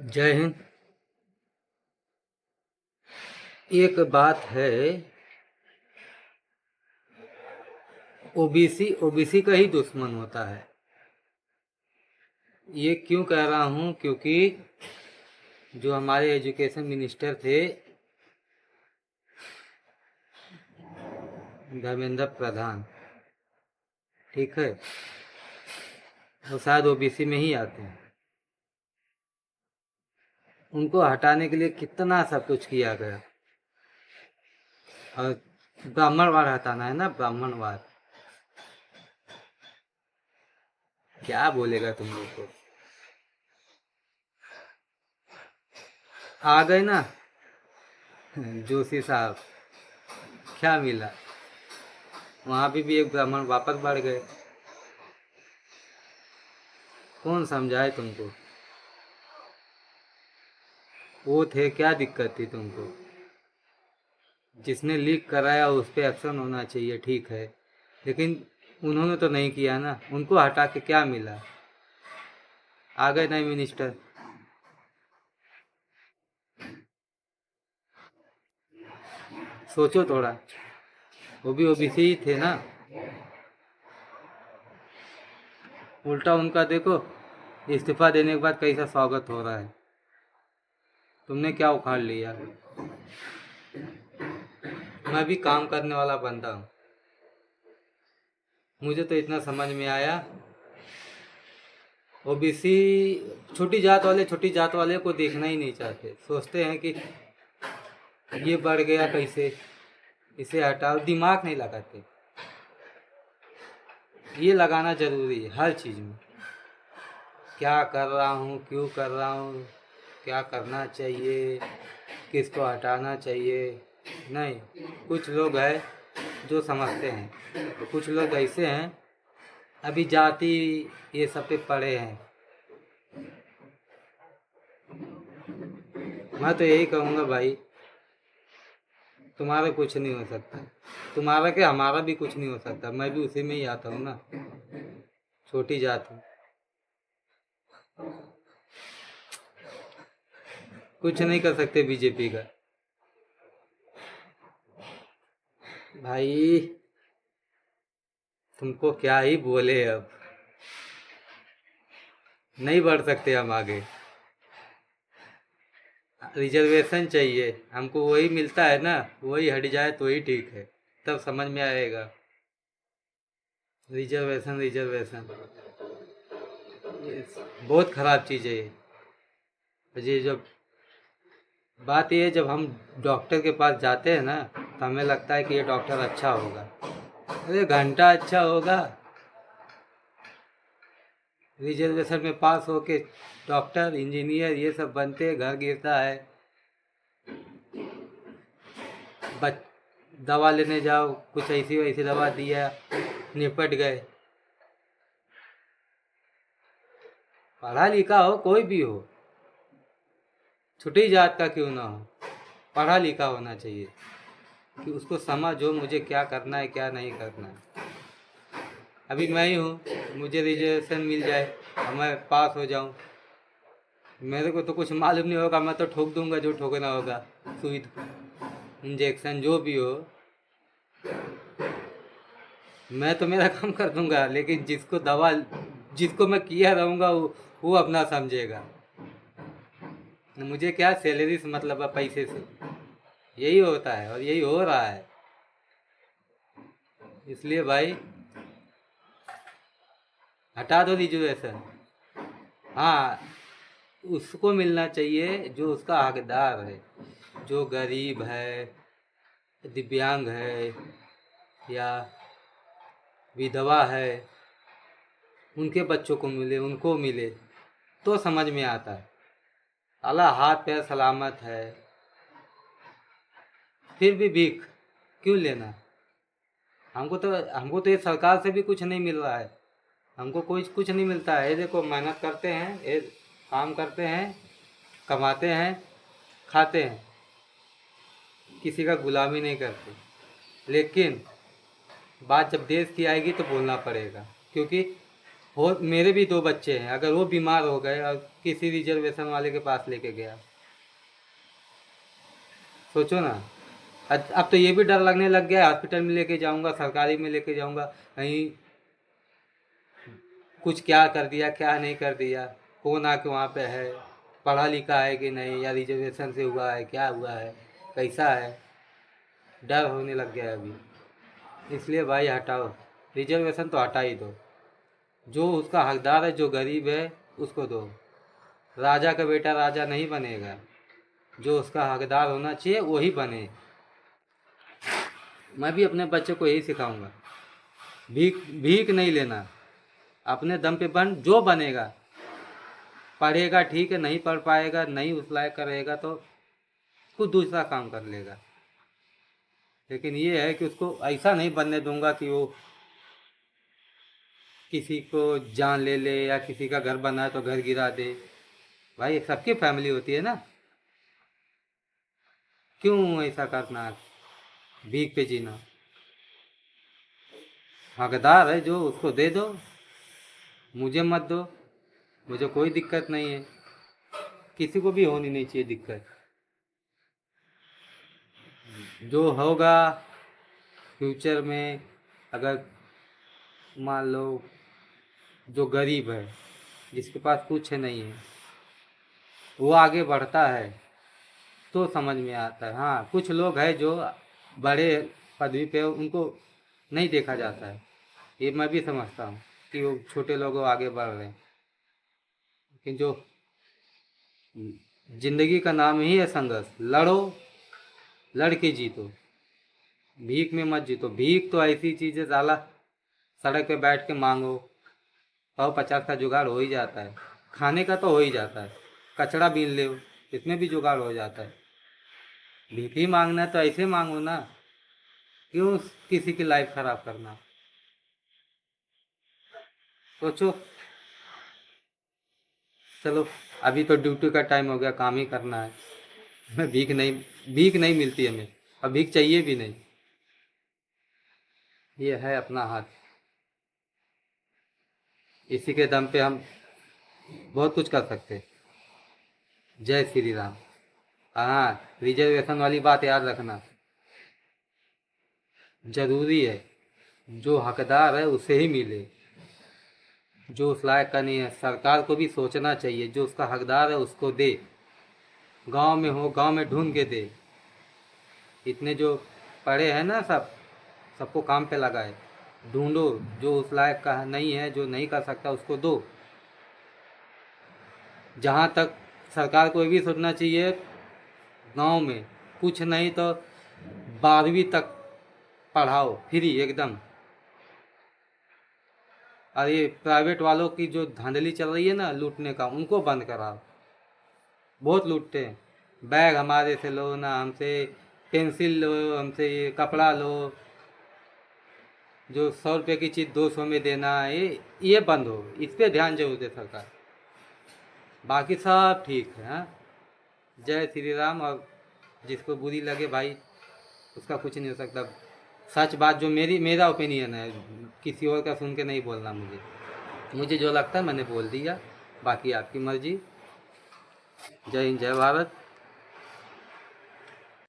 जय हिंद। एक बात है, ओबीसी ओबीसी का ही दुश्मन होता है। ये क्यों कह रहा हूँ? क्योंकि जो हमारे एजुकेशन मिनिस्टर थे धर्मेंद्र प्रधान, ठीक है, वो शायद ओबीसी में ही आते हैं। उनको हटाने के लिए कितना सब कुछ किया गया। और ब्राह्मणवाद हटाना है ना, ब्राह्मणवाद। क्या बोलेगा तुम लोग को? आ गए ना जोशी साहब, क्या मिला? वहाँ भी एक ब्राह्मण वापस बढ़ गए। कौन समझाए तुमको? वो थे, क्या दिक्कत थी तुमको? जिसने लीक कराया उस पर एक्शन होना चाहिए, ठीक है, लेकिन उन्होंने तो नहीं किया ना। उनको हटा के क्या मिला? आ गए नए मिनिस्टर। सोचो थोड़ा, वो भी ओबीसी ही थे ना। उल्टा उनका देखो, इस्तीफा देने के बाद कैसा स्वागत हो रहा है। तुमने क्या उखाड़ लिया? मैं भी काम करने वाला बंदा हूँ। मुझे तो इतना समझ में आया, ओबीसी छोटी जात वाले को देखना ही नहीं चाहते। सोचते हैं कि ये बढ़ गया कैसे, इसे हटाओ, दिमाग नहीं लगाते। ये लगाना जरूरी है हर चीज़ में। क्या कर रहा हूँ, क्यों कर रहा हूँ, क्या करना चाहिए, किसको हटाना चाहिए। नहीं, कुछ लोग हैं जो समझते हैं, तो कुछ लोग ऐसे हैं अभी जाति ये सब पे पड़े हैं। मैं तो यही कहूँगा भाई, तुम्हारा कुछ नहीं हो सकता। तुम्हारा क्या, हमारा भी कुछ नहीं हो सकता। मैं भी उसी में ही आता हूँ ना, छोटी जात हूँ। कुछ नहीं कर सकते बीजेपी का। भाई तुमको क्या ही बोले, अब नहीं बढ़ सकते हम आगे। रिजर्वेशन चाहिए हमको, वही मिलता है ना, वही हट जाए तो ही ठीक है, तब समझ में आएगा। रिजर्वेशन रिजर्वेशन ये बहुत ख़राब चीज़ है ये जब बात ये है, जब हम डॉक्टर के पास जाते हैं ना, तो हमें लगता है कि ये डॉक्टर अच्छा होगा। अरे घंटा अच्छा होगा, रिजर्वेशन में पास होके डॉक्टर इंजीनियर ये सब बनते, घर गिरता है। बच दवा लेने जाओ, कुछ ऐसी वैसी दवा दिया, निपट गए। पढ़ा लिखा हो कोई भी हो, छोटी जात का क्यों ना हो, पढ़ा लिखा होना चाहिए कि उसको समझ हो मुझे क्या करना है क्या नहीं करना है। अभी मैं ही हूँ, मुझे रिजर्वेशन मिल जाए और मैं पास हो जाऊँ, मेरे को तो कुछ मालूम नहीं होगा, मैं तो ठोक दूंगा जो ठोकना होगा, सुई इंजेक्शन जो भी हो। मैं तो मेरा काम कर दूंगा, लेकिन जिसको मैं किया रहूँगा वो अपना समझेगा। मुझे क्या सैलरी से मतलब है, पैसे से। यही होता है और यही हो रहा है। इसलिए भाई हटा दो रिजर्वेशन। हाँ, उसको मिलना चाहिए जो उसका हकदार है, जो गरीब है, दिव्यांग है या विधवा है, उनके बच्चों को मिले, उनको मिले तो समझ में आता है। अल्लाह हाथ पैर सलामत है, फिर भी भीख क्यों लेना? हमको तो ये सरकार से भी कुछ नहीं मिल रहा है। हमको कोई कुछ नहीं मिलता है। ये देखो, मेहनत करते हैं, ये काम करते हैं, कमाते हैं, खाते हैं, किसी का गुलामी नहीं करते। लेकिन बात जब देश की आएगी तो बोलना पड़ेगा, क्योंकि हो मेरे भी 2 बच्चे हैं, अगर वो बीमार हो गए और किसी रिजर्वेशन वाले के पास लेके गया, सोचो ना। अब तो ये भी डर लगने लग गया है, हॉस्पिटल में लेके जाऊंगा, सरकारी में लेके जाऊंगा, कहीं कुछ क्या कर दिया क्या नहीं कर दिया, कौन आके वहाँ पे है, पढ़ा लिखा है कि नहीं, या रिजर्वेशन से हुआ है, क्या हुआ है, कैसा है, डर होने लग गया है अभी। इसलिए भाई हटाओ, रिजर्वेशन तो हटा ही दो। जो उसका हकदार है, जो गरीब है, उसको दो। राजा का बेटा राजा नहीं बनेगा, जो उसका हकदार होना चाहिए वही बने। मैं भी अपने बच्चे को यही सिखाऊंगा, भीख भीख नहीं लेना, अपने दम पे बन, जो बनेगा। पढ़ेगा ठीक है, नहीं पढ़ पाएगा, नहीं उस लायक करेगा तो कुछ दूसरा काम कर लेगा, लेकिन ये है कि उसको ऐसा नहीं बनने दूंगा कि वो किसी को जान ले ले, या किसी का घर बना है तो घर गिरा दे। भाई सबकी फैमिली होती है ना, क्यों ऐसा करना, भीख पे जीना। हकदार है जो, उसको दे दो, मुझे मत दो, मुझे कोई दिक्कत नहीं है, किसी को भी होनी नहीं चाहिए दिक्कत। जो होगा फ्यूचर में, अगर मान लो जो गरीब है, जिसके पास कुछ नहीं है, वो आगे बढ़ता है तो समझ में आता है। हाँ, कुछ लोग हैं जो बड़े पदवी पे, उनको नहीं देखा जाता है, ये मैं भी समझता हूँ कि वो छोटे लोग आगे बढ़ रहे हैं, लेकिन जो जिंदगी का नाम ही है संघर्ष, लड़ो, लड़ के जीतो, भीख में मत जीतो। भीख तो ऐसी चीज़ है साला, सड़क पे बैठ के मांगो, 150 का जुगाड़ हो ही जाता है, खाने का तो हो ही जाता है, कचड़ा बीन ले, इसमें भी जुगाड़ हो जाता है। भीख ही मांगना है तो ऐसे मांगो ना, क्यों किसी की लाइफ खराब करना। सोचो। चलो, अभी तो ड्यूटी का टाइम हो गया, काम ही करना है। मैं भीख नहीं मिलती हमें, और भीख चाहिए भी नहीं। ये है अपना हाथ, इसी के दम पे हम बहुत कुछ कर सकते हैं। जय श्री राम। हाँ, रिजर्वेशन वाली बात याद रखना, जरूरी है, जो हकदार है उसे ही मिले, जो उस लायक का नहीं है। सरकार को भी सोचना चाहिए, जो उसका हकदार है उसको दे, गांव में हो गांव में ढूंढ के दे। इतने जो पढ़े हैं ना, सबको काम पे लगाए, ढूंढो, जो उस लायक का नहीं है, जो नहीं कर सकता, उसको दो। जहाँ तक सरकार को ये भी सोचना चाहिए, गांव में कुछ नहीं तो 12वीं तक पढ़ाओ, फ्री एकदम। और ये प्राइवेट वालों की जो धांधली चल रही है ना लूटने का, उनको बंद कराओ, बहुत लूटते हैं। बैग हमारे से लो ना, हमसे पेंसिल लो, हमसे ये कपड़ा लो, जो 100 रुपये की चीज़ 200 में देना, ये बंद हो, इस पर ध्यान जरूर दे सरकार। बाकी सब ठीक है। हाँ, जय श्री राम। और जिसको बुरी लगे भाई, उसका कुछ नहीं हो सकता। सच बात जो मेरा ओपिनियन है, किसी और का सुन के नहीं बोलना। मुझे जो लगता है मैंने बोल दिया, बाकी आपकी मर्जी। जय हिंद, जय भारत।